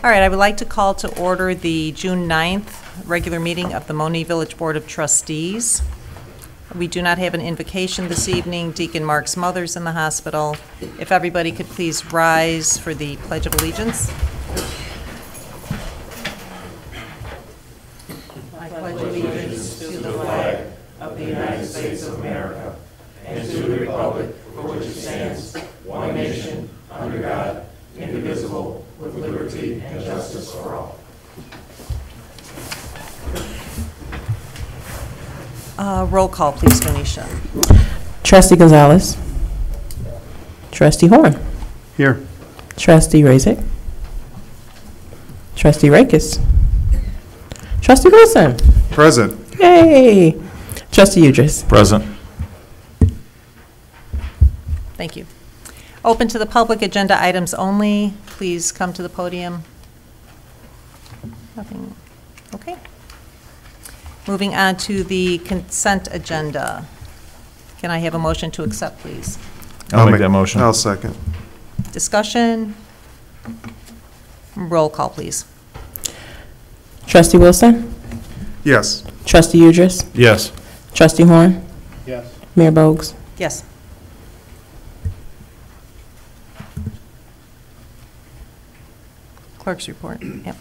All right, I would like to call to order the June 9th regular meeting of the Monee Village Board of Trustees. We do not have an invocation this evening. Deacon Mark's mother's in the hospital. If everybody could please rise for the Pledge of Allegiance. I pledge allegiance to the flag of the United States of America and to the republic for which it stands, one nation, under God, indivisible, with liberty and justice for all. Roll call, please, Venetia. Trustee Gonzalez. Trustee Horn. Here. Trustee Razik. Trustee Rakes. Trustee Wilson. Present. Yay. Trustee Udris. Present. Thank you. Open to the public, agenda items only. Please come to the podium. Nothing. Okay. Moving on to the consent agenda. Can I have a motion to accept, please? I'll make that motion. I'll second. Discussion. Roll call, please. Trustee Wilson. Yes. Trustee Udris. Yes. Trustee Horn. Yes. Mayor Bogues. Yes. Clerk's report. Yep.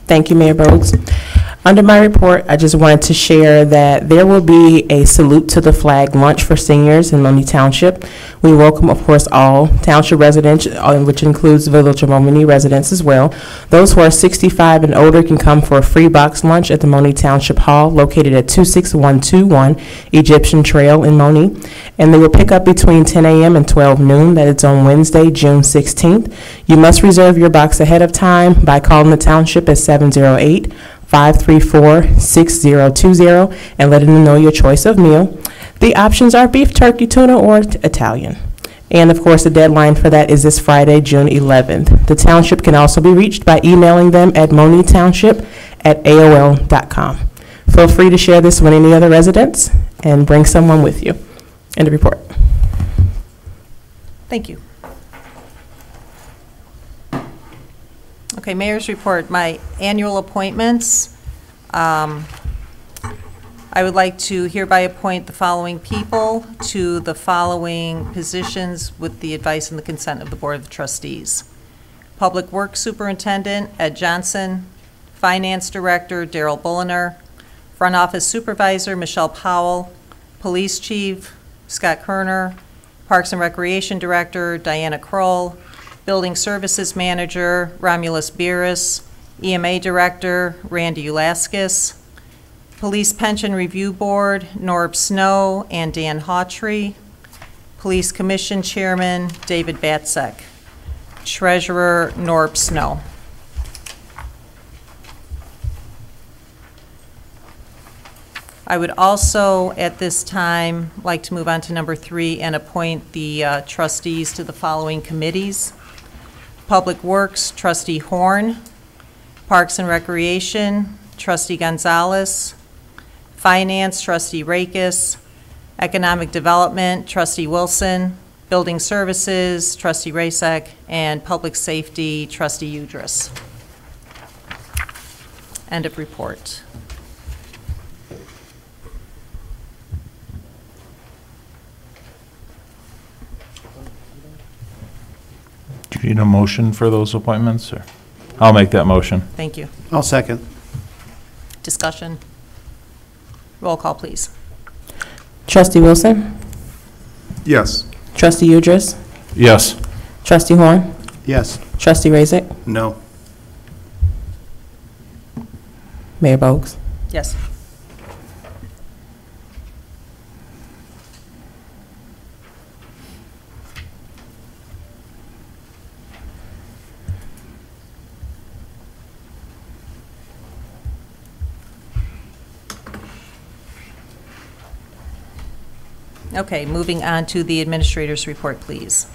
Thank you, Mayor Bogues. Under my report, I just wanted to share that there will be a salute to the flag lunch for seniors in Monee Township. We welcome, of course, all Township residents, which includes Village of Monee residents as well. Those who are 65 and older can come for a free box lunch at the Monee Township Hall, located at 26121 Egyptian Trail in Monee. And they will pick up between 10 a.m. and 12 noon. That is on Wednesday, June 16th. You must reserve your box ahead of time by calling the Township at 708-534-6020 and letting them know your choice of meal. The options are beef, turkey, tuna, or Italian. And of course, the deadline for that is this Friday, June 11th. The Township can also be reached by emailing them at moneetownship@aol.com. Feel free to share this with any other residents and bring someone with you. End of report. Thank you. Okay, Mayor's report. My annual appointments. I would like to hereby appoint the following people to the following positions with the advice and the consent of the Board of Trustees. Public Works Superintendent, Ed Johnson. Finance Director, Daryl Bulliner. Front Office Supervisor, Michelle Powell. Police Chief, Scott Kerner. Parks and Recreation Director, Diana Kroll. Building Services Manager, Romulus Beeris. EMA Director, Randy Ulaskis. Police Pension Review Board, Norb Snow and Dan Hawtrey. Police Commission Chairman, David Batsek. Treasurer, Norb Snow. I would also, at this time, like to move on to number 3 and appoint the trustees to the following committees. Public Works, Trustee Horn. Parks and Recreation, Trustee Gonzalez. Finance, Trustee Rakes. Economic Development, Trustee Wilson. Building Services, Trustee Rasek. And Public Safety, Trustee Udris. End of report. Do you need a motion for those appointments, or? I'll make that motion. Thank you. I'll second. Discussion. Roll call, please. Trustee Wilson. Yes. Trustee Udris. Yes. Trustee Horn. Yes. Trustee Razik. No. Mayor Bogues. Yes. Okay, moving on to the administrator's report, please.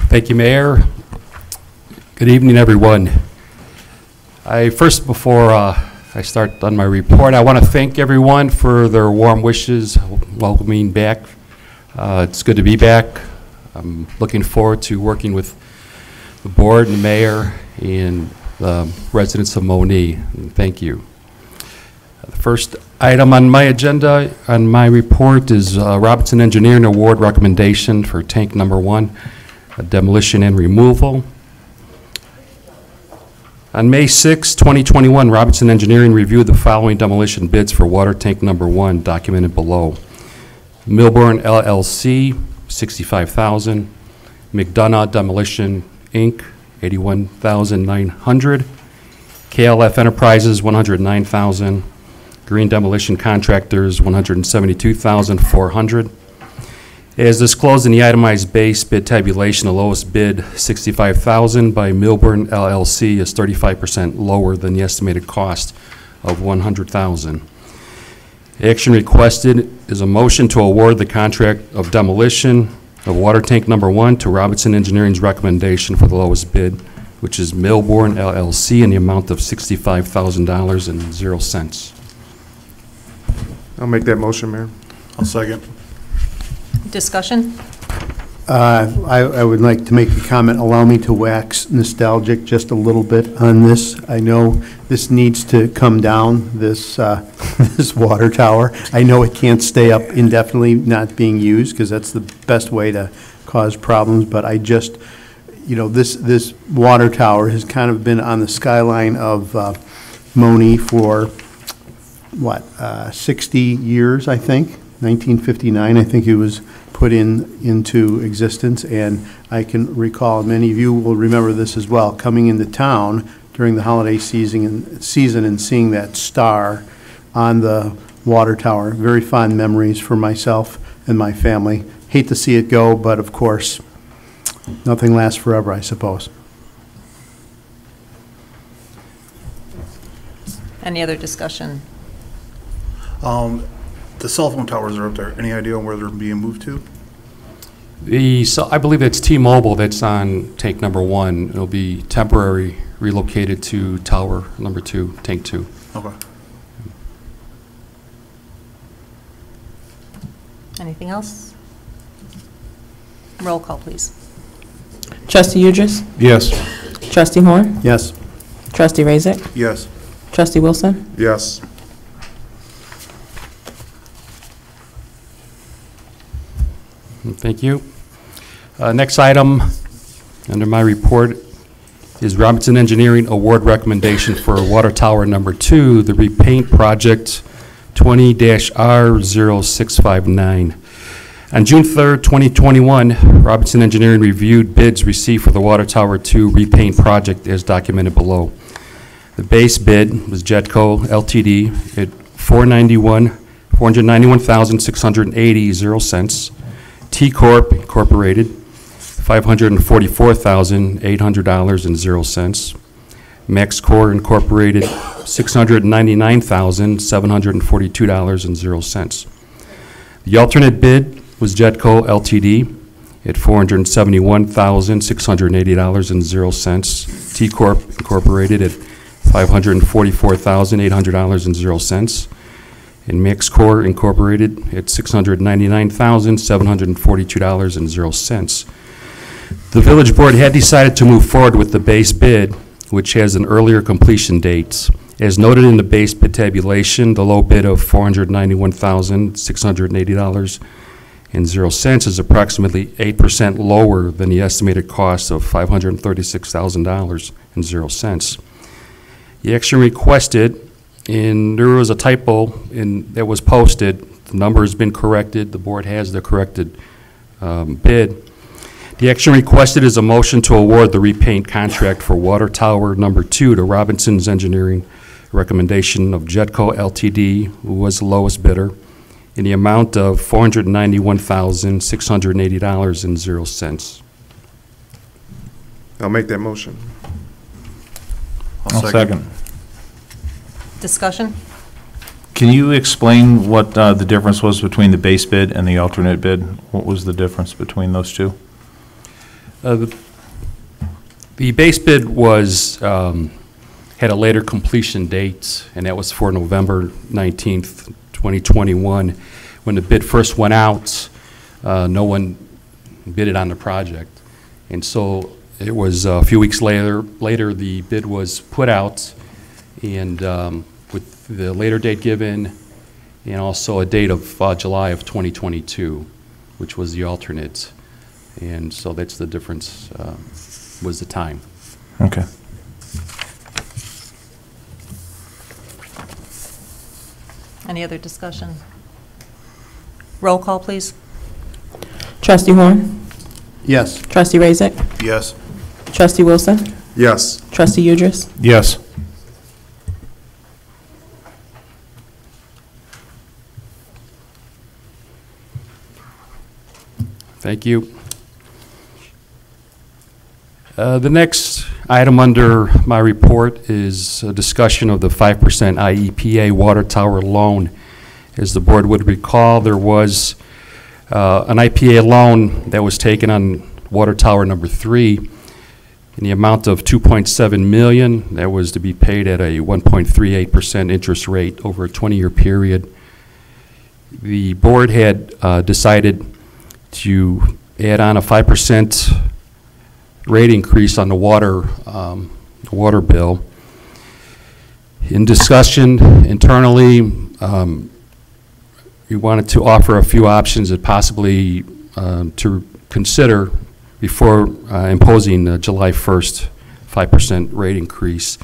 Thank you, Mayor. Good evening, everyone. Before I start on my report, I want to thank everyone for their warm wishes welcoming back. It's good to be back. I'm looking forward to working with the board, the mayor, and the residents of Monee. Thank you. The first item on my agenda, on my report, is Robertson Engineering Award recommendation for tank number 1, demolition and removal. On May 6, 2021, Robertson Engineering reviewed the following demolition bids for water tank number 1, documented below. Milburn LLC, $65,000. McDonough Demolition, Inc., $81,900. KLF Enterprises, $109,000. Green Demolition Contractors, $172,400. As disclosed in the itemized base bid tabulation, the lowest bid, $65,000 by Milburn LLC, is 35% lower than the estimated cost of $100,000. Action requested is a motion to award the contract of demolition of water tank number 1 to Robertson Engineering's recommendation for the lowest bid, which is Milburn LLC, in the amount of $65,000.00. I'll make that motion, Mayor. I'll second. Discussion? I would like to make a comment. Allow me to wax nostalgic just a little bit on this. I know this needs to come down, this, this water tower. I know it can't stay up indefinitely not being used, because that's the best way to cause problems, but I just, you know, this water tower has kind of been on the skyline of Monee for, what, 60 years, I think? 1959, I think it was put into existence, and I can recall, many of you will remember this as well, coming into town during the holiday season and seeing that star on the water tower. Very fond memories for myself and my family. Hate to see it go, but of course, nothing lasts forever, I suppose. Any other discussion? The cell phone towers are up there. Any idea on where they're being moved to? I believe it's T-Mobile that's on tank number 1. It'll be temporary relocated to tower number 2, tank 2. Okay. Anything else? Roll call, please. Trustee Udris? Yes. Trustee Horn? Yes. Trustee Razak? Yes. Trustee Wilson? Yes. Thank you. Next item under my report is Robertson Engineering Award recommendation for water tower number 2, the Repaint Project 20-R0659. On June 3rd, 2021, Robertson Engineering reviewed bids received for the water tower 2 Repaint Project as documented below. The base bid was Jetco Ltd. at $491,680.00. T Corp Incorporated, $544,800.00. Max Core Incorporated, $699,742.00. The alternate bid was Jetco Ltd. at $471,680.00. T Corp Incorporated at $544,800.00. and Max Core Incorporated at $699,742.00. The village board had decided to move forward with the base bid, which has an earlier completion date. As noted in the base bid tabulation, the low bid of $491,680.00 is approximately 8% lower than the estimated cost of $536,000.00. The action requested, and there was a typo that was posted. The number has been corrected. The board has the corrected bid. The action requested is a motion to award the repaint contract for water tower number 2 to Robertson's Engineering, recommendation of Jetco Ltd., who was the lowest bidder, in the amount of $491,680.00. I'll make that motion. I'll second. Discussion? Can you explain what the difference was between the base bid and the alternate bid? What was the difference between those two? The base bid was, had a later completion date, and that was for November 19th, 2021. When the bid first went out, no one bidded on the project. And so It was a few weeks later, the bid was put out, and with the later date given, and also a date of July of 2022, which was the alternate. And so that's the difference, was the time. Okay. Any other discussion? Roll call, please. Trustee Horn? Yes. Trustee Razak? Yes. Trustee Wilson? Yes. Trustee Udris? Yes. Thank you. The next item under my report is a discussion of the 5% IEPA water tower loan. As the board would recall, there was an IPA loan that was taken on water tower number 3 in the amount of $2.7 million. That was to be paid at a 1.38% interest rate over a 20-year period. The board had decided to add on a 5% rate increase on the water bill. In discussion internally, we wanted to offer a few options that possibly to consider before imposing the July 1st 5% rate increase.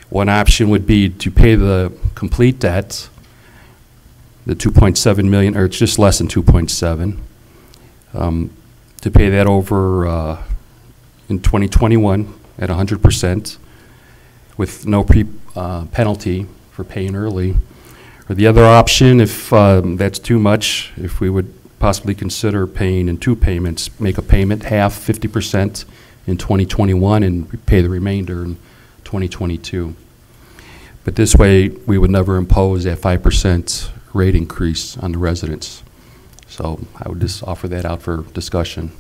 One option would be to pay the complete debt, the 2.7 million, or it's just less than 2.7, to pay that over in 2021 at 100% with no penalty for paying early. Or the other option, if that's too much, if we would possibly consider paying in 2 payments, make a payment, half, 50% in 2021 and pay the remainder in 2022. But this way, we would never impose that 5% rate increase on the residents. So I would just offer that out for discussion.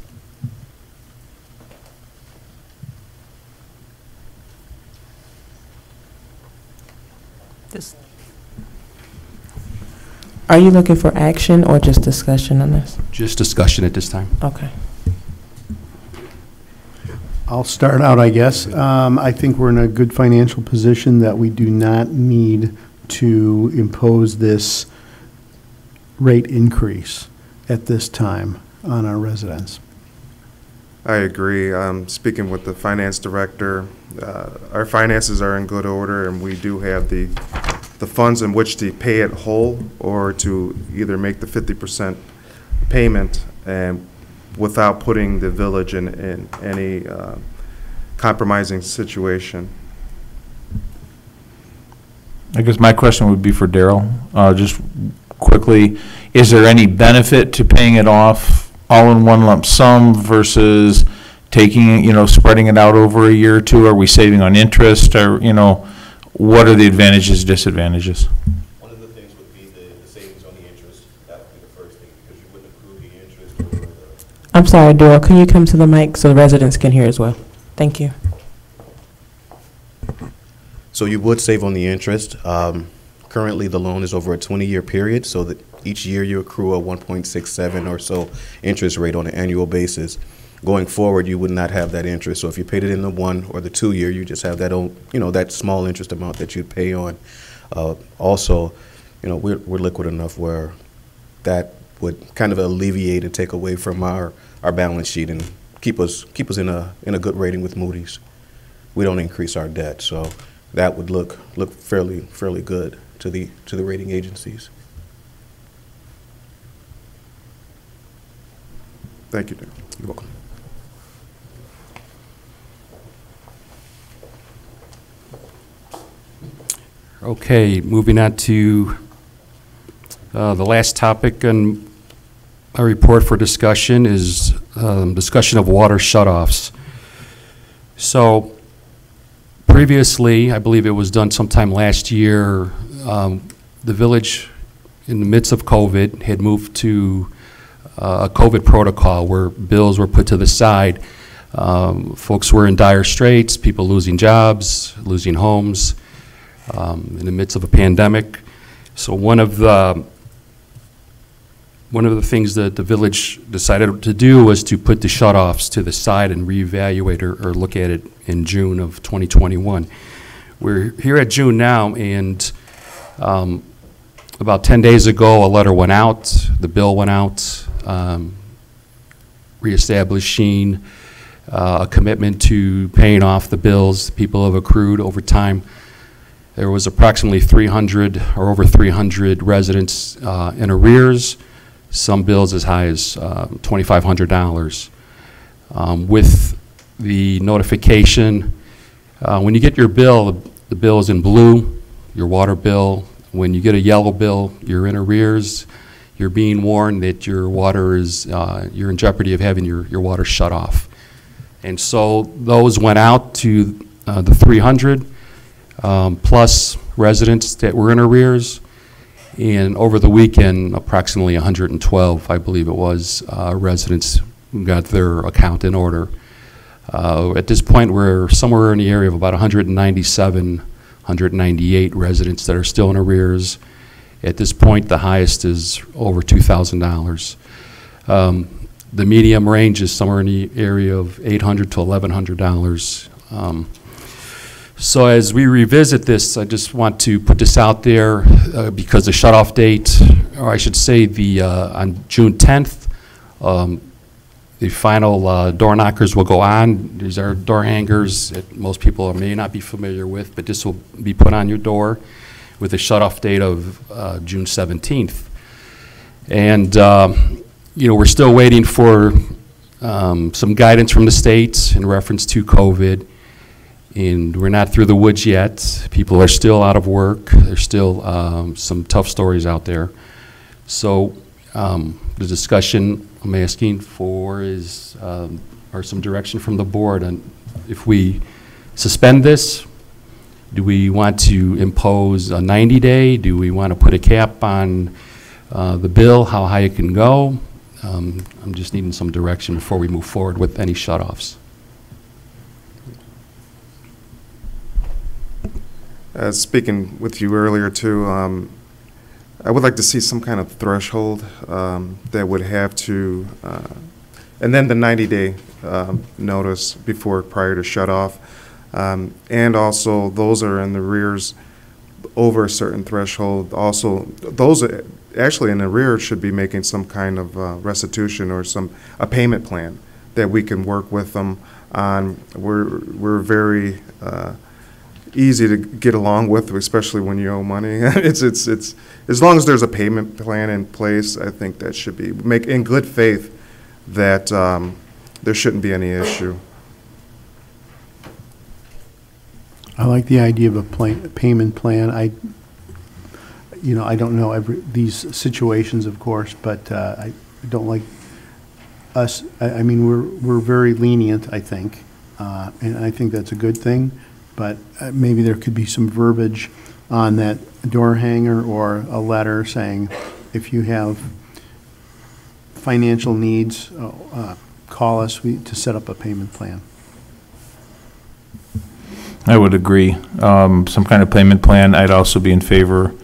This, Are you looking for action or just discussion on this? Just discussion at this time. Okay. I'll start out, I guess. I think we're in a good financial position that we do not need to impose this rate increase at this time on our residents. I agree. Speaking with the finance director, our finances are in good order, and we do have the funds in which to pay it whole or to either make the 50% payment and without putting the village in any compromising situation. I guess my question would be for Daryl, just quickly, is there any benefit to paying it off all in one lump sum versus taking, spreading it out over a year or two? Are we saving on interest, or, what are the advantages, disadvantages? One of the things would be the savings on the interest. That would be the first thing, because you wouldn't accrue the interest over the... I'm sorry, Daryl, can you come to the mic so the residents can hear as well? Thank you. So you would save on the interest. Currently, the loan is over a 20-year period, so that each year you accrue a 1.67 or so interest rate on an annual basis. Going forward, you would not have that interest. So if you paid it in the 1 or the 2 year, you just have that own, that small interest amount that you'd pay on. Also, we're liquid enough where that would kind of alleviate and take away from our balance sheet and keep us in a good rating with Moody's. We don't increase our debt, so that would look fairly good to the rating agencies. Thank you, Daryl. You're welcome. Okay, moving on to the last topic on my report for discussion is discussion of water shutoffs. So previously, I believe it was done sometime last year, the village, in the midst of COVID, had moved to a COVID protocol where bills were put to the side. Folks were in dire straits, people losing jobs, losing homes, in the midst of a pandemic. So one of the one of the things that the village decided to do was to put the shutoffs to the side and reevaluate or look at it in June of 2021. We're here at June now, and about 10 days ago, a letter went out, the bill went out, reestablishing a commitment to paying off the bills people have accrued over time. There was approximately 300 or over 300 residents in arrears, some bills as high as $2,500. With the notification, when you get your bill, the bill is in blue, your water bill. When you get a yellow bill, you're in arrears. You're being warned that your water is, you're in jeopardy of having your water shut off. And so those went out to the 300 plus residents that were in arrears. And over the weekend, approximately 112, I believe it was, residents got their account in order. At this point, we're somewhere in the area of about 197, 198 residents that are still in arrears. At this point, the highest is over $2,000. The medium range is somewhere in the area of $800 to $1,100. So as we revisit this, I just want to put this out there because the shut-off date, or I should say on June 10th, the final door knockers will go on. These are door hangers that most people may not be familiar with, but this will be put on your door with a shut-off date of June 17th. And you know, we're still waiting for some guidance from the states in reference to COVID. And we're not through the woods yet. People are still out of work. There's still some tough stories out there. So the discussion I'm asking for is, or some direction from the board on if we suspend this, do we want to impose a 90-day? Do we want to put a cap on the bill, how high it can go? I'm just needing some direction before we move forward with any shutoffs. Speaking with you earlier too, I would like to see some kind of threshold that would have to, and then the 90-day notice prior to shut off, and also those are in the arrears over a certain threshold. Also, those actually in the arrears should be making some kind of restitution or a payment plan that we can work with them on. We're very easy to get along with, especially when you owe money. It's as long as there's a payment plan in place, I think that should be in good faith that there shouldn't be any issue. I like the idea of a payment plan. I don't know these situations, of course, but I don't like us. I mean, we're very lenient, I think, and I think that's a good thing. But maybe there could be some verbiage on that door hanger or a letter saying, if you have financial needs, call us to set up a payment plan. I would agree. Some kind of payment plan. I'd also be in favor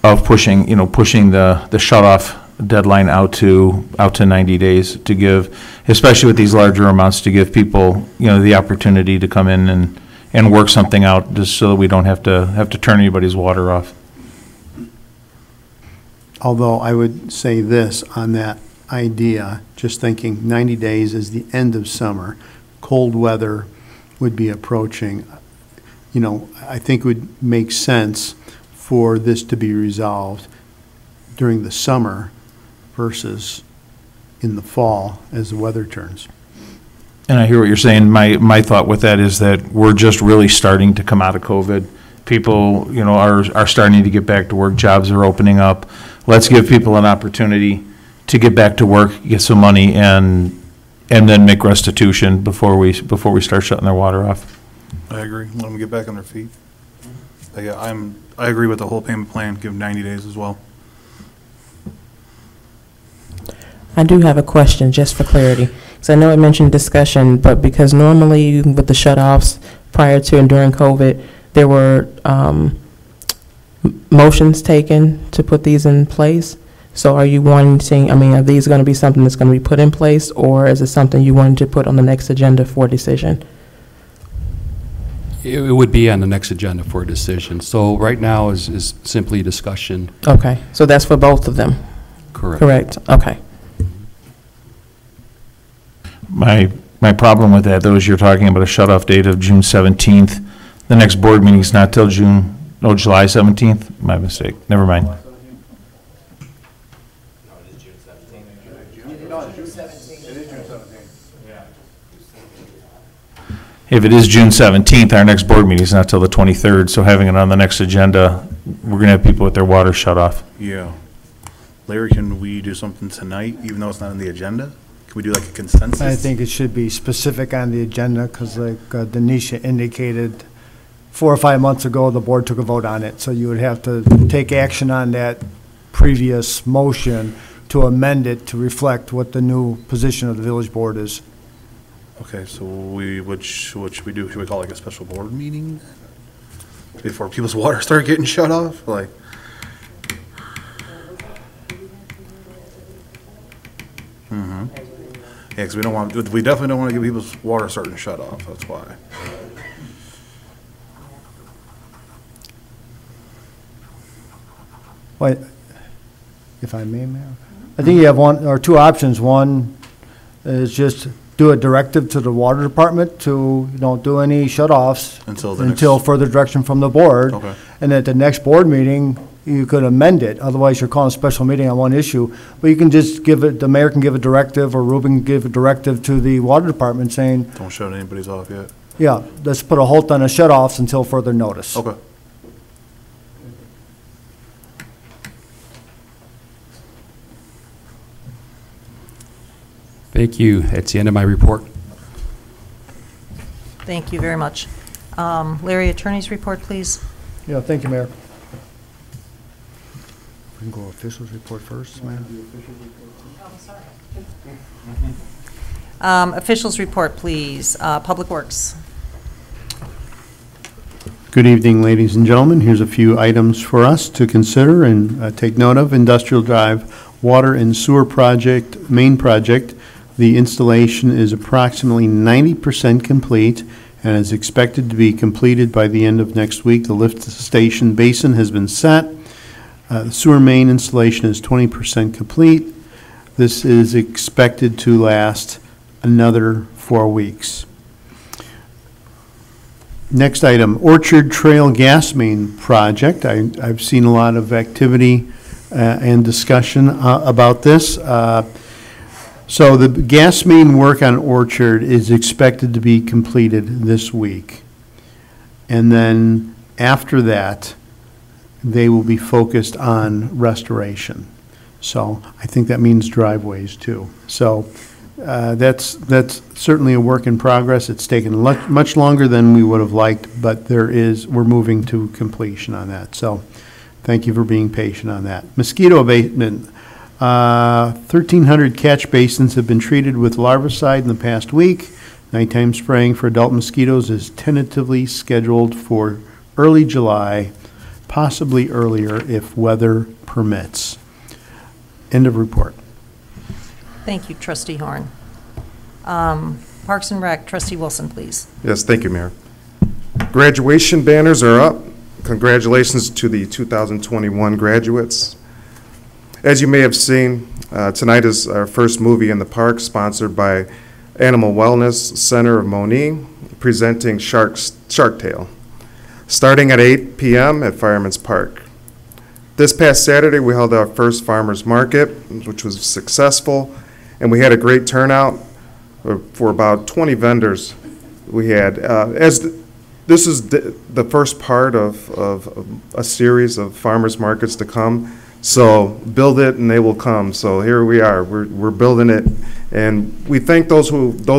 of pushing the shut-off deadline out to 90 days to give, especially with these larger amounts, to give people, the opportunity to come in and work something out, just so that we don't have to turn anybody's water off. Although I would say this on that idea, just thinking 90 days is the end of summer, cold weather would be approaching. I think it would make sense for this to be resolved during the summer versus in the fall as the weather turns. And I hear what you're saying. My thought with that is that we're just really starting to come out of COVID. People, are starting to get back to work. Jobs are opening up. Let's give people an opportunity to get back to work, get some money, and then make restitution before we start shutting their water off. I agree. Let them get back on their feet. I agree with the whole payment plan. Give them 90 days as well. I do have a question, just for clarity. So I know I mentioned discussion, but because normally with the shutoffs prior to and during COVID, there were motions taken to put these in place. So are you wanting, I mean, are these going to be something that's going to be put in place, or is it something you wanted to put on the next agenda for decision? It would be on the next agenda for a decision. So right now is simply discussion. Okay, so that's for both of them, Correct. correct? Okay. My problem with that, though, is you're talking about a shut-off date of June 17th. The next board meeting's not till July 17th? My mistake. Never mind. If it is June 17th, our next board meeting is not till the 23rd, so having it on the next agenda, we're going to have people with their water shut off. Yeah. Larry, can we do something tonight, even though it's not on the agenda? Can we do like a consensus? I think it should be specific on the agenda, because like Denisha indicated, 4 or 5 months ago, the board took a vote on it, so you would have to take action on that previous motion to amend it to reflect what the new position of the village board is. Okay, so what should we do? Should we call like a special board meeting before people's water start getting shut off? Like, yeah, because we definitely don't want to get people's water starting to shut off. That's why. Well, if I may, Mayor, I think you have one or two options. One is just do a directive to the water department to don't do any shut-offs until further direction from the board. Okay. And at the next board meeting, you could amend it. Otherwise, you're calling a special meeting on one issue. But you can just give it, the mayor can give a directive, or Ruben can give a directive to the water department saying, Don't shut anybody's off yet. yeah, let's put a halt on the shut-offs until further notice. Okay. Thank you. That's the end of my report. Thank you very much. Larry, attorney's report, please. Yeah, thank you, Mayor. We can go officials report first, ma'am. Officials report, please. Public Works. Good evening, ladies and gentlemen. Here's a few items for us to consider and take note of. Industrial Drive Water and Sewer Project, main project. The installation is approximately 90% complete and is expected to be completed by the end of next week. The lift station basin has been set. The sewer main installation is 20% complete. This is expected to last another 4 weeks. Next item, Orchard Trail Gas Main Project. I've seen a lot of activity and discussion about this. So the gas main work on Orchard is expected to be completed this week. And then after that, they will be focused on restoration. So I think that means driveways too. So that's certainly a work in progress. It's taken much longer than we would have liked, but we're moving to completion on that. So thank you for being patient on that. Mosquito abatement. 1,300 catch basins have been treated with larvicide in the past week. Nighttime spraying for adult mosquitoes is tentatively scheduled for early July, possibly earlier if weather permits. End of report. Thank you, Trustee Horn. Parks and Rec, Trustee Wilson, please. Yes, thank you, Mayor. Graduation banners are up. Congratulations to the 2021 graduates. As you may have seen, tonight is our first movie in the park, sponsored by Animal Wellness Center of Monee, presenting Shark Tale, starting at 8 p.m. at Fireman's Park. This past Saturday, we held our first farmers market, which was successful, and we had a great turnout for about 20 vendors. We had, this is the first part of a series of farmers markets to come. So build it and they will come. So here we are. We're building it, and we thank those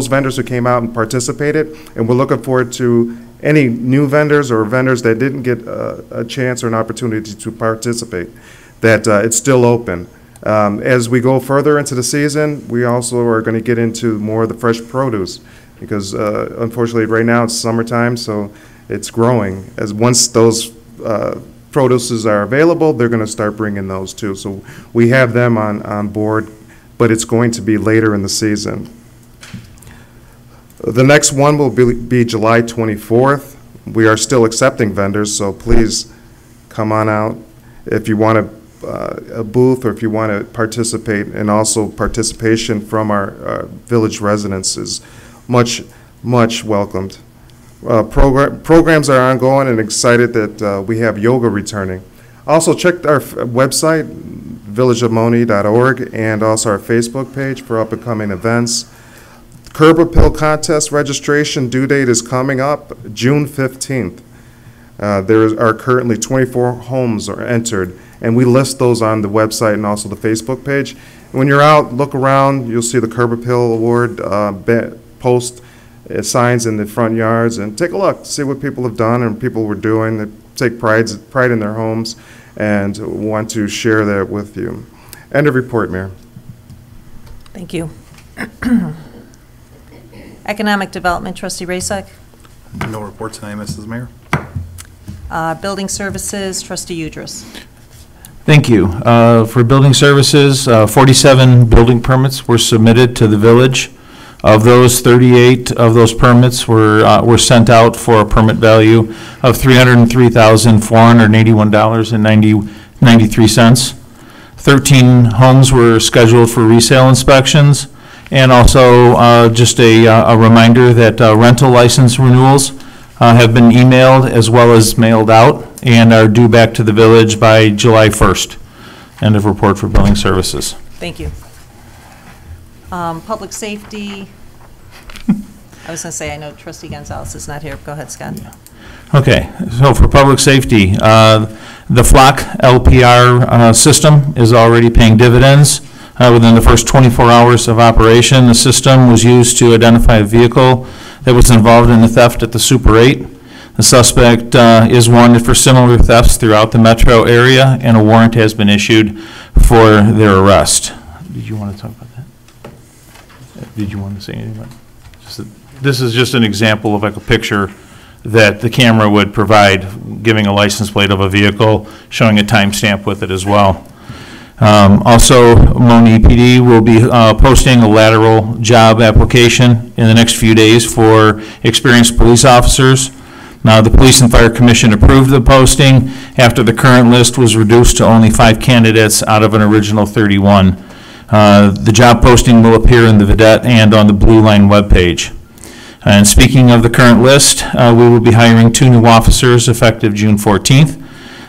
vendors who came out and participated. And we're looking forward to any new vendors or vendors that didn't get a chance or an opportunity to participate. That it's still open. As we go further into the season, we also are going to get into more of the fresh produce, because unfortunately right now it's summertime, so it's growing. As once those produces are available, they're going to start bringing those too. So we have them on board, but it's going to be later in the season. The next one will be July 24th. We are still accepting vendors, so please come on out if you want a booth or if you want to participate, and also participation from our village residents is much welcomed. Programs are ongoing, and excited that we have yoga returning. Also check our website, villageofmonee.org, and also our Facebook page for up-and-coming events. Curb Appeal Contest registration due date is coming up June 15th. There are currently 24 homes are entered, and we list those on the website and also the Facebook page. When you're out, look around, you'll see the Curb Appeal Award post signs in the front yards, and take a look, see what people have done and people were doing that take pride in their homes and want to share that with you. End of report, Mayor. Thank you. Economic Development, Trustee Rasek. No report tonight, Mrs. Mayor. Building Services, Trustee Udris. Thank you. For building services, 47 building permits were submitted to the village. Of those, 38 of those permits were sent out for a permit value of $303,481.93. 13 homes were scheduled for resale inspections. And also, just a reminder that rental license renewals have been emailed as well as mailed out and are due back to the village by July 1st. End of report for building services. Thank you. Public Safety. I was going to say, I know Trustee Gonzalez is not here. Go ahead, Scott. Okay, so for public safety, the flock LPR system is already paying dividends. Within the first 24 hours of operation, the system was used to identify a vehicle that was involved in the theft at the Super 8. The suspect is wanted for similar thefts throughout the metro area, and a warrant has been issued for their arrest. Did you want to talk about that? Did you want to say anything about it? This is just an example of like a picture that the camera would provide, giving a license plate of a vehicle, showing a timestamp with it as well. Also, Monee PD will be posting a lateral job application in the next few days for experienced police officers. Now, the Police and Fire Commission approved the posting after the current list was reduced to only 5 candidates out of an original 31. The job posting will appear in the Vidette and on the Blue Line webpage. And speaking of the current list, we will be hiring 2 new officers effective June 14th.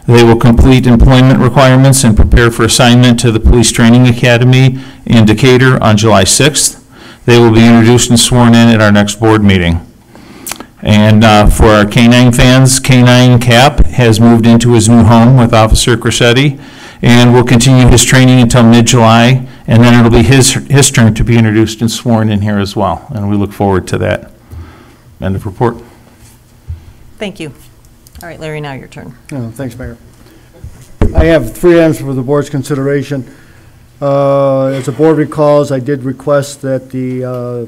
They will complete employment requirements and prepare for assignment to the Police Training Academy in Decatur on July 6th. They will be introduced and sworn in at our next board meeting. And for our K-9 fans, K-9 Cap has moved into his new home with Officer Crescetti and will continue his training until mid-July, and then it'll be his turn to be introduced and sworn in here as well, and we look forward to that. End of report. Thank you. All right, Larry, now your turn. Oh, thanks, Mayor. I have 3 items for the board's consideration. As the board recalls, I did request that the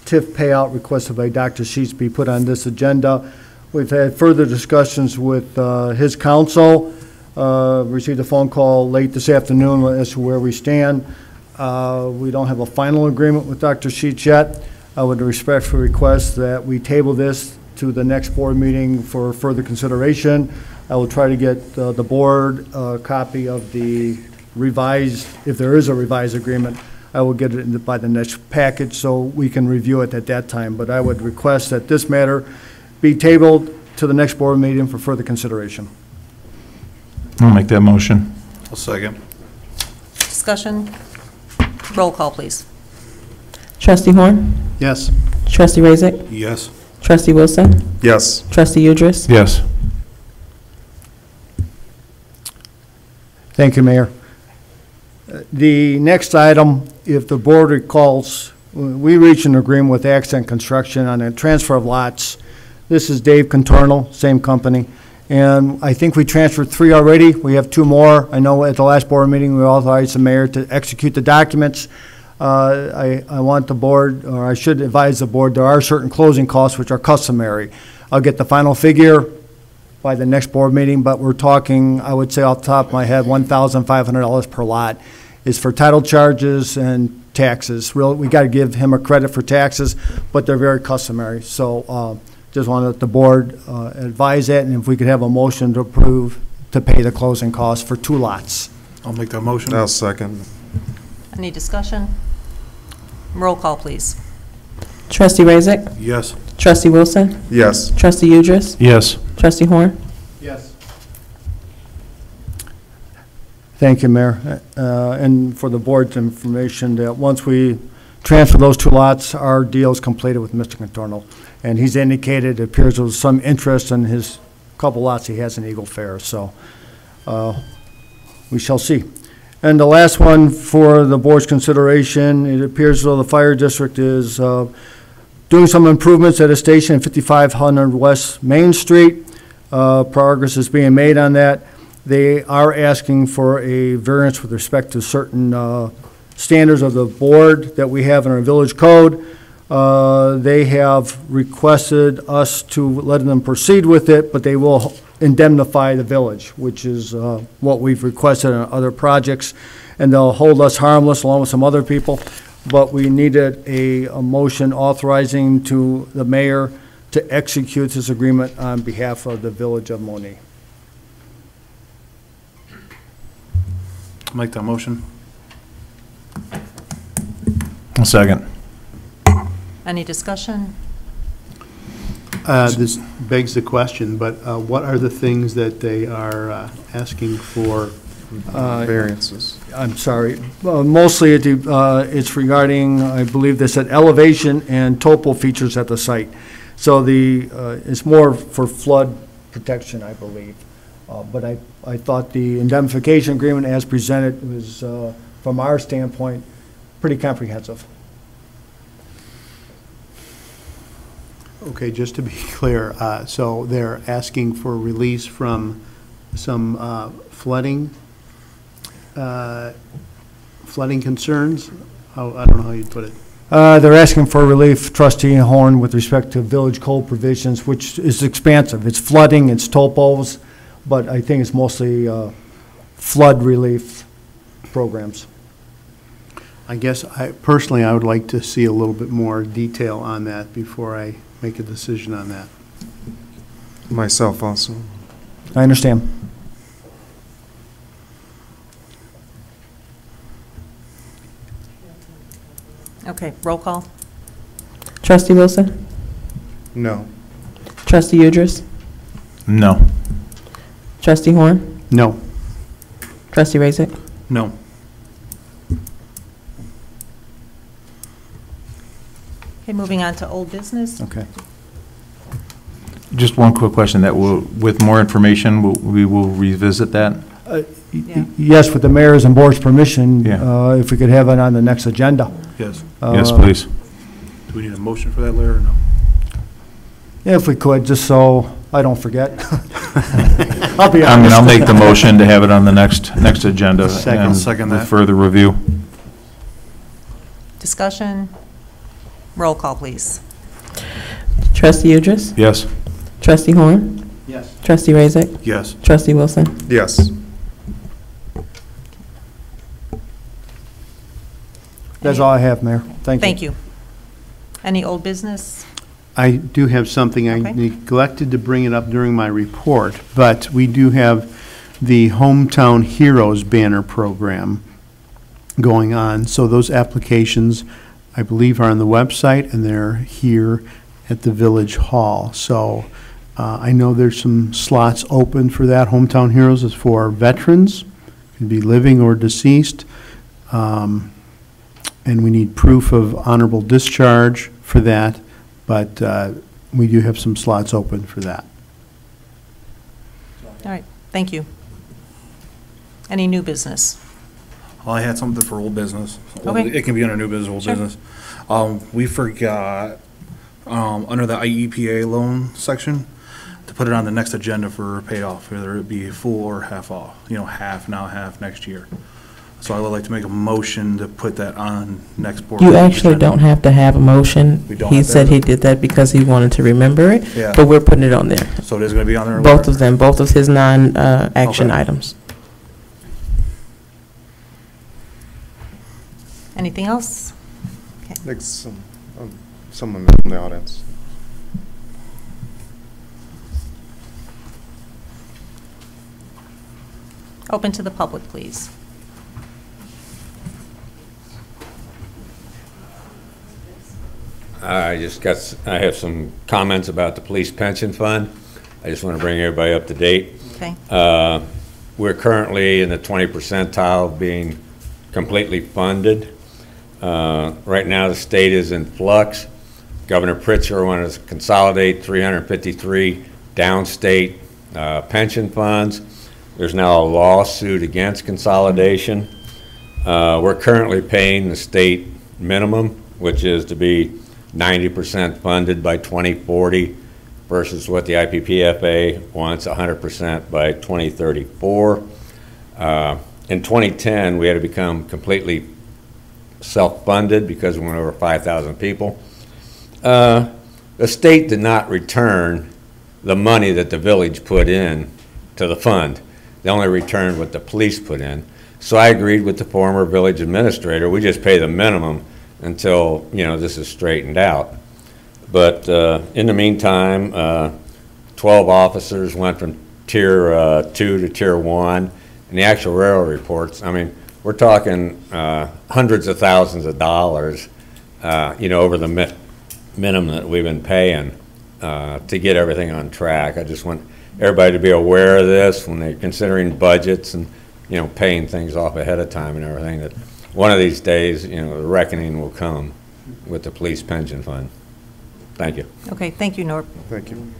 TIF payout requested by Dr. Sheets be put on this agenda. We've had further discussions with his counsel. Received a phone call late this afternoon as to where we stand. We don't have a final agreement with Dr. Sheets yet. I would respectfully request that we table this to the next board meeting for further consideration. I will try to get the board a copy of the revised, if there is a revised agreement, I will get it by the next package so we can review it at that time. But I would request that this matter be tabled to the next board meeting for further consideration. I'll make that motion. I'll second. Discussion? Roll call, please. Trustee Horn? Yes. Trustee Razek? Yes. Trustee Wilson? Yes. Trustee Udris? Yes. Thank you, Mayor. The next item, if the board recalls, we reached an agreement with Accent Construction on a transfer of lots. This is Dave Contorno, same company. And I think we transferred 3 already. We have 2 more. I know at the last board meeting, we authorized the mayor to execute the documents. I want the board, or I should advise the board, there are certain closing costs which are customary. I'll get the final figure by the next board meeting, but we're talking, I would say off the top of my head, $1,500 per lot is for title charges and taxes. We got to give him a credit for taxes, but they're very customary. So just wanted the board advise that, and if we could have a motion to approve to pay the closing costs for 2 lots. I'll make that motion. I'll second. Any discussion? Roll call, please. Trustee Razik? Yes. Trustee Wilson? Yes. Trustee Udris? Yes. Trustee Horn? Yes. Thank you, Mayor. And for the board's information, that once we transfer those 2 lots, our deal is completed with Mr. Contorno. And he's indicated it appears there was some interest in his couple lots he has in Eagle Fair. So we shall see. And the last one for the board's consideration, it appears as though the fire district is doing some improvements at a station at 5500 West Main Street. Progress is being made on that. They are asking for a variance with respect to certain standards of the board that we have in our village code. They have requested us to let them proceed with it, but they will indemnify the village, which is what we've requested on other projects, and they'll hold us harmless along with some other people. But we needed a motion authorizing to the mayor to execute this agreement on behalf of the village of Monee. I'll make that motion. A second. Any discussion? This begs the question, but what are the things that they are asking for? Variances. I'm sorry. Mostly it's regarding, I believe they said elevation and topo features at the site. So it's more for flood protection, I believe. But I thought the indemnification agreement as presented was, from our standpoint, pretty comprehensive. Okay, just to be clear, so they're asking for release from some flooding concerns? I don't know how you'd put it. They're asking for relief, Trustee Horn, with respect to village code provisions, which is expansive. It's flooding, it's topos, but I think it's mostly flood relief programs. I guess personally, I would like to see a little bit more detail on that before I make a decision on that. Myself also. I understand. Okay, roll call. Trustee Wilson? No. Trustee Udris? No. Trustee Horn? No. Trustee Razik? No. Okay, moving on to old business. Okay. Just one quick question, that will, with more information, we will revisit that? Yeah. Yes, with the mayor's and board's permission, Yeah. if we could have it on the next agenda. Yes. Yes, please. Do we need a motion for that, Larry, or no? Yeah, if we could, just so I don't forget. I'll be honest. I mean, I'll make the motion to have it on the next agenda. Second. and Second with that. further review. Discussion. Roll call, please. Trustee Udris? Yes. Trustee Horn? Yes. Trustee Razik? Yes. Trustee Wilson? Yes. That's all I have, Mayor. Thank you. Thank you. Any old business? I do have something. I Okay. neglected to bring it up during my report, but we do have the Hometown Heroes banner program going on. So those applications, I believe, are on the website, and they're here at the Village Hall. So I know there's some slots open for that. Hometown Heroes is for veterans, can be living or deceased. And we need proof of honorable discharge for that, but we do have some slots open for that. All right, thank you. Any new business? Well, I had something for old business. Okay. It can be under new business, old Sure. business. We forgot, under the IEPA loan section, to put it on the next agenda for payoff, whether it be full or half off, half now, half next year. So I would like to make a motion to put that on next board. You meeting actually agenda. don't have to have a motion. We don't He have to said have he it? did that because he wanted to remember it, Yeah. but we're putting it on there. So it is going to be on there? Both of them, both of his non-action Okay. items. Anything else? Like someone in the audience. Open to the public, please. I have some comments about the police pension fund. I just want to bring everybody up to date. Okay. We're currently in the 20 percentile of being completely funded. Right now, the state is in flux. Governor Pritzker wanted to consolidate 353 downstate pension funds. There's now a lawsuit against consolidation. We're currently paying the state minimum, which is to be 90% funded by 2040 versus what the IPPFA wants, 100% by 2034. In 2010, we had to become completely self-funded because we went over 5,000 people. The state did not return the money that the village put in to the fund. They only returned what the police put in. So I agreed with the former village administrator. We just pay the minimum until, you know, this is straightened out. But in the meantime, 12 officers went from tier 2 to tier 1. And the actual railroad reports, I mean, we're talking hundreds of thousands of dollars, you know, over the minimum that we've been paying to get everything on track. I just want everybody to be aware of this when they're considering budgets and, you know, paying things off ahead of time and everything, that one of these days, you know, the reckoning will come with the police pension fund. Thank you. Okay, thank you, Norb. Thank you.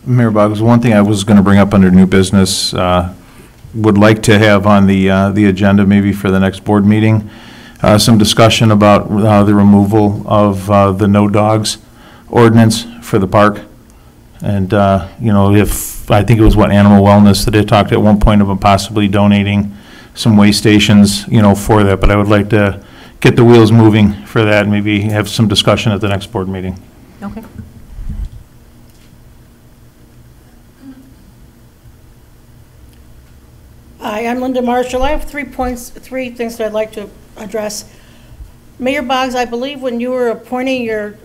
Mayor Boggs, one thing I was going to bring up under new business, would like to have on the agenda maybe for the next board meeting, some discussion about the removal of the no dogs ordinance for the park. And, you know, if, I think it was Animal Wellness that they talked at one point about possibly donating some way stations, you know, for that. But I would like to get the wheels moving for that and maybe have some discussion at the next board meeting. Okay. Hi, I'm Linda Marshall. I have 3 things that I'd like to address. Mayor Boggs, I believe when you were appointing your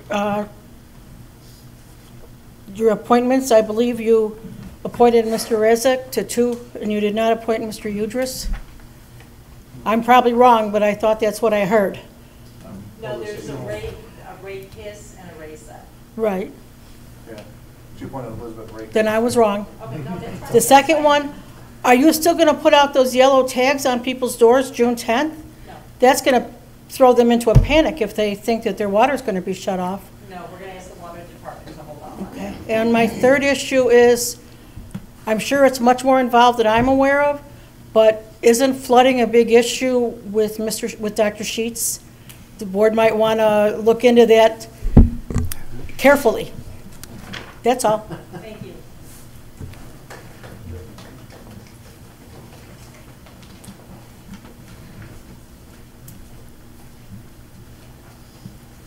appointments, I believe you appointed Mr. Rezek to 2, and you did not appoint Mr. Udris. I'm probably wrong, but I thought that's what I heard. No, there's a Ray Kiss and a Ray Set. Right. Yeah. She appointed Elizabeth Ray. Then I was wrong. Okay, no, that's fine. The second one, are you still going to put out those yellow tags on people's doors June 10th? No. That's going to throw them into a panic if they think that their water's going to be shut off. No, we're going to ask the water department to hold on. Okay. And my third issue is, I'm sure it's much more involved than I'm aware of, but isn't flooding a big issue with Dr. Sheets? The board might want to look into that carefully. That's all. Thank you.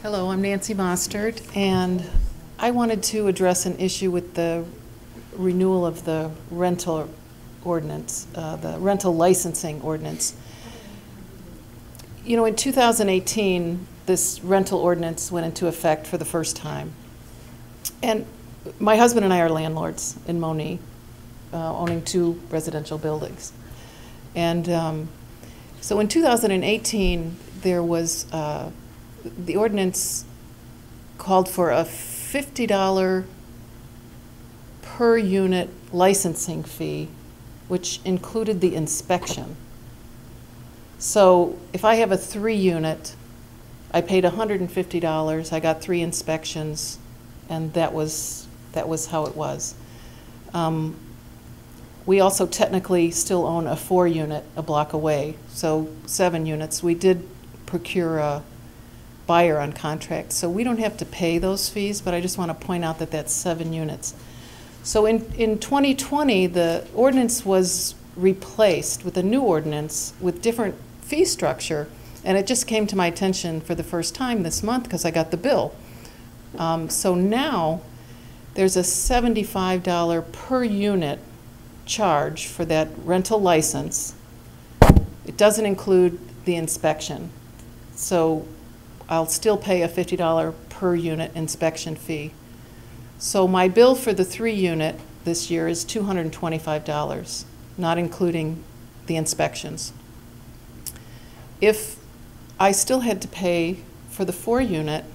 Hello, I'm Nancy Mostert, and I wanted to address an issue with the renewal of the rental ordinance, the rental licensing ordinance. You know, in 2018, this rental ordinance went into effect for the first time. And my husband and I are landlords in Monee, owning 2 residential buildings. And so in 2018, there was the ordinance called for a $50 per unit licensing fee, which included the inspection. So if I have a 3-unit, I paid $150, I got 3 inspections, and that was how it was. We also technically still own a 4-unit a block away, so 7 units. We did procure a buyer on contract, so we don't have to pay those fees, but I just want to point out that that's 7 units. So in 2020, the ordinance was replaced with a new ordinance with different fee structure, and it just came to my attention for the first time this month because I got the bill. So now there's a $75 per unit charge for that rental license. It doesn't include the inspection. So I'll still pay a $50 per unit inspection fee. So my bill for the 3-unit this year is $225, not including the inspections. If I still had to pay for the 4-unit,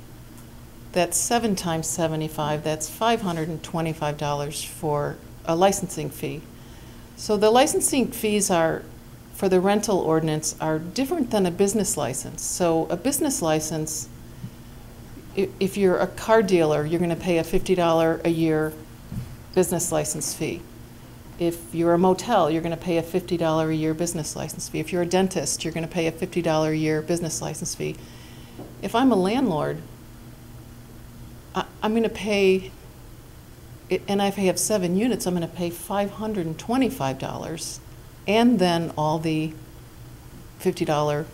that's 7 times 75, that's $525 for a licensing fee. So the licensing fees are, for the rental ordinance, are different than a business license. So a business license, if you're a car dealer, you're going to pay a $50 a year business license fee. If you're a motel, you're going to pay a $50 a year business license fee. If you're a dentist, you're going to pay a $50 a year business license fee. If I'm a landlord, I'm going to pay, and if I have 7 units, I'm going to pay $525, and then all the $50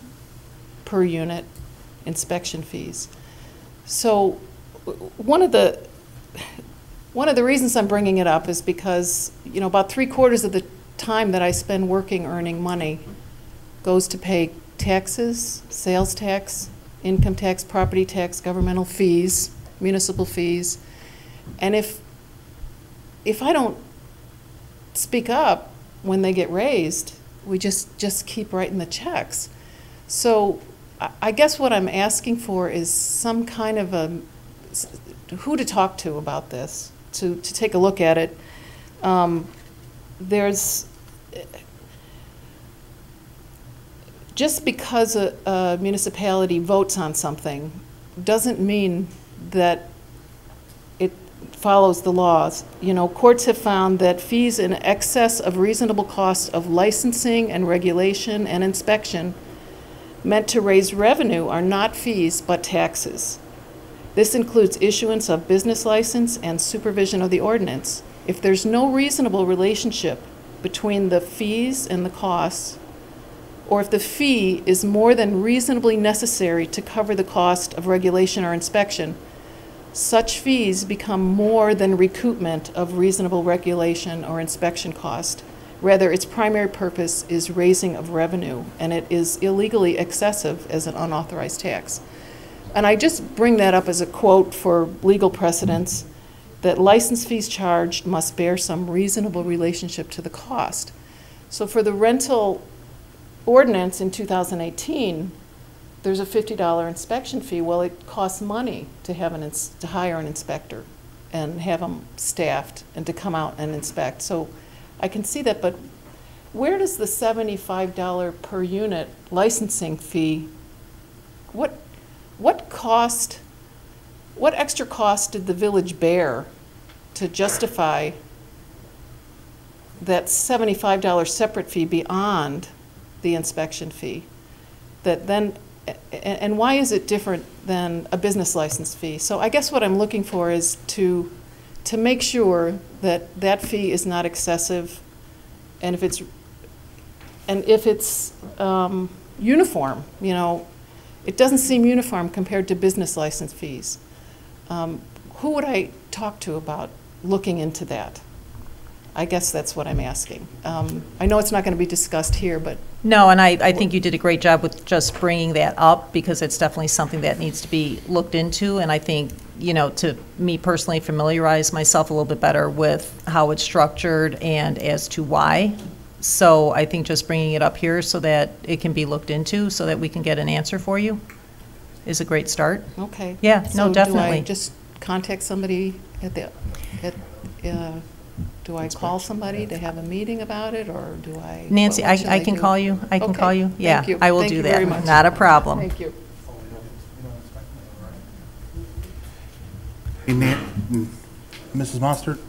per unit inspection fees. So one of the reasons I'm bringing it up is because, you know, about 3/4 of the time that I spend working earning money goes to pay taxes, sales tax, income tax, property tax, governmental fees, municipal fees. And if I don't speak up when they get raised, we just keep writing the checks. So I guess what I'm asking for is some kind of who to talk to about this, to take a look at it. There's, just because a municipality votes on something doesn't mean that it follows the laws. You know, courts have found that fees in excess of reasonable cost of licensing and regulation and inspection meant to raise revenue are not fees but taxes. This includes issuance of business license and supervision of the ordinance. If there's no reasonable relationship between the fees and the costs, or if the fee is more than reasonably necessary to cover the cost of regulation or inspection, such fees become more than recoupment of reasonable regulation or inspection cost. Rather, its primary purpose is raising of revenue, and it is illegally excessive as an unauthorized tax. And I just bring that up as a quote for legal precedents, that license fees charged must bear some reasonable relationship to the cost. So for the rental ordinance in 2018, there's a $50 inspection fee. Well, it costs money to have to hire an inspector and have them staffed and to come out and inspect. So I can see that, but where does the $75 per unit licensing fee, what extra cost did the village bear to justify that $75 separate fee beyond the inspection fee? That then, and why is it different than a business license fee? So I guess what I'm looking for is to make sure that that fee is not excessive, and if it's uniform. You know, it doesn't seem uniform compared to business license fees. Who would I talk to about looking into that? I guess that's what I'm asking. I know it's not going to be discussed here, but... No, and I think you did a great job with just bringing that up, because it's definitely something that needs to be looked into, and I think, you know, to me personally familiarize myself a little bit better with how it's structured and as to why. So I think just bringing it up here so that it can be looked into, so that we can get an answer for you, is a great start. Okay. Yeah, no, definitely. Do I just contact somebody do I call somebody to have a meeting about it, or do I? Nancy, I can call you. I can call you. Yeah, I will do that. Thank you very much. Not a problem. Thank you. Hey, Mrs. Mostert,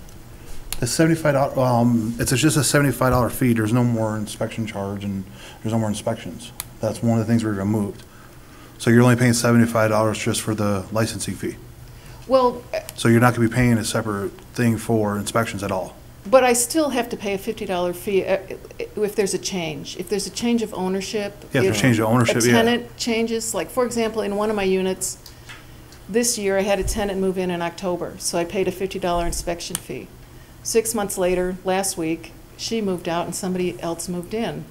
the $75, it's just a $75 fee. There's no more inspection charge, and there's no more inspections. That's one of the things we removed. So you're only paying $75 just for the licensing fee. Well, So you're not going to be paying a separate thing for inspections at all. But I still have to pay a $50 fee if there's a change. If there's a change of ownership. Yeah, if there's change of ownership, A yeah. tenant changes, like, for example, in one of my units, this year I had a tenant move in October, so I paid a $50 inspection fee. 6 months later, last week, she moved out and somebody else moved in.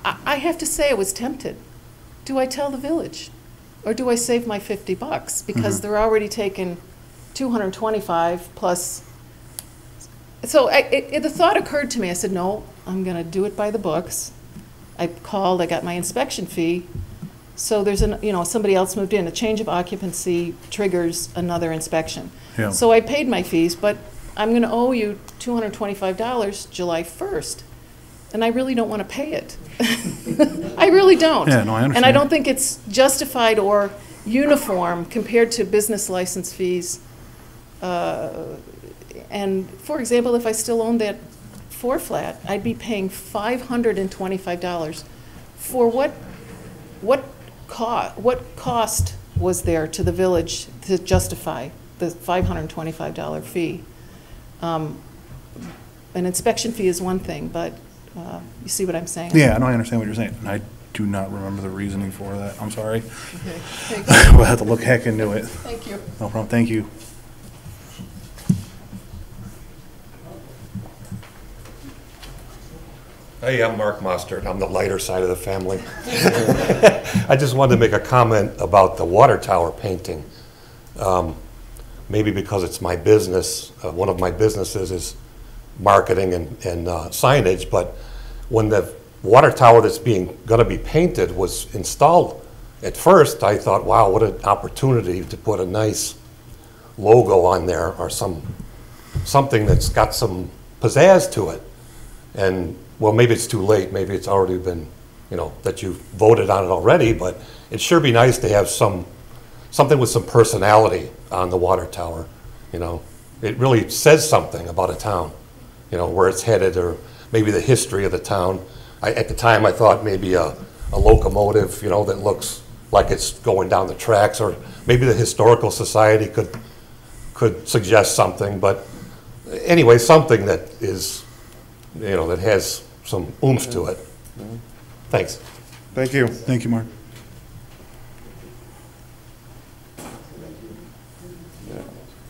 I have to say I was tempted. Do I tell the village? Or do I save my $50? Because they're already taking $225 plus. So the thought occurred to me. I said, no, I'm going to do it by the books. I called, I got my inspection fee. So there's somebody else moved in. A change of occupancy triggers another inspection. Yeah. So I paid my fees, but I'm going to owe you $225 July 1st. And I really don't want to pay it. I really don't. Yeah, no, I understand. And I don't think it's justified or uniform compared to business license fees. And for example, if I still owned that 4-flat, I'd be paying $525 for what cost was there to the village to justify the $525 fee? An inspection fee is one thing, but you see what I'm saying? Yeah, no, I understand what you're saying. And I do not remember the reasoning for that. I'm sorry. Okay. We'll have to look heck into it. Thank you. No problem. Thank you. Hey, I'm Mark Mustard. I'm the lighter side of the family. I just wanted to make a comment about the water tower painting. Maybe because it's my business, one of my businesses is marketing and signage, but when the water tower that's going to be painted was installed, at first I thought, wow, what an opportunity to put a nice logo on there or something that's got some pizzazz to it. And well, maybe it's too late. Maybe it's already been, that you voted on it already, but it'd sure be nice to have something with some personality on the water tower. It really says something about a town, where it's headed, or maybe the history of the town. At the time I thought maybe a locomotive, that looks like it's going down the tracks, or maybe the Historical Society could suggest something, but anyway, something that is, that has some oomph to it. Thanks. Thank you. Thank you, Mark.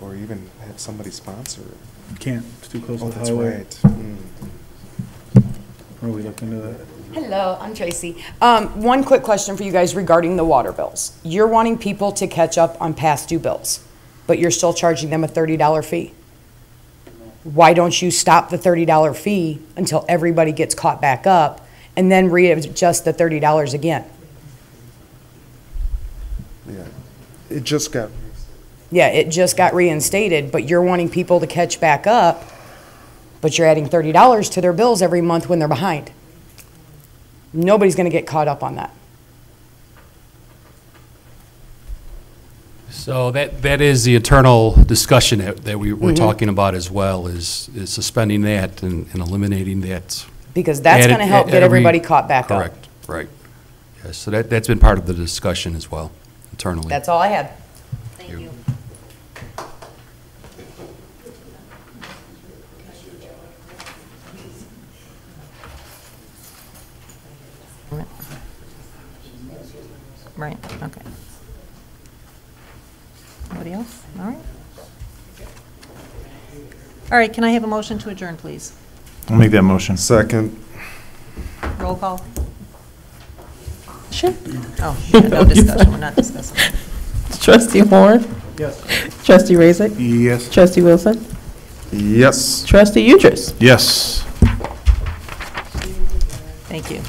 Or even have somebody sponsor it. You can't. It's too close Oh, to the that's highway. right. Where we looked into that. Hello, I'm Tracy. One quick question for you guys regarding the water bills. You're wanting people to catch up on past due bills, but you're still charging them a $30 fee. Why don't you stop the $30 fee until everybody gets caught back up and then readjust the $30 again? Yeah. It just got. Yeah, it just got reinstated, but you're wanting people to catch back up, but you're adding $30 to their bills every month when they're behind. Nobody's going to get caught up on that. So that is the internal discussion that we're talking about as well, is suspending that and eliminating that. Because that's going to help get everybody caught back up. Correct, right. Yes, so that's been part of the discussion as well, internally. That's all I had. Thank you. Right, okay. Anybody else? All right. All right, can I have a motion to adjourn, please? I'll make that motion. Second. Roll call? Sure. Oh, yeah, no discussion, we're not discussing. Trustee Horn. Yes. Trustee Razik. Yes. Trustee Wilson. Yes. Trustee Udris. Yes. Thank you.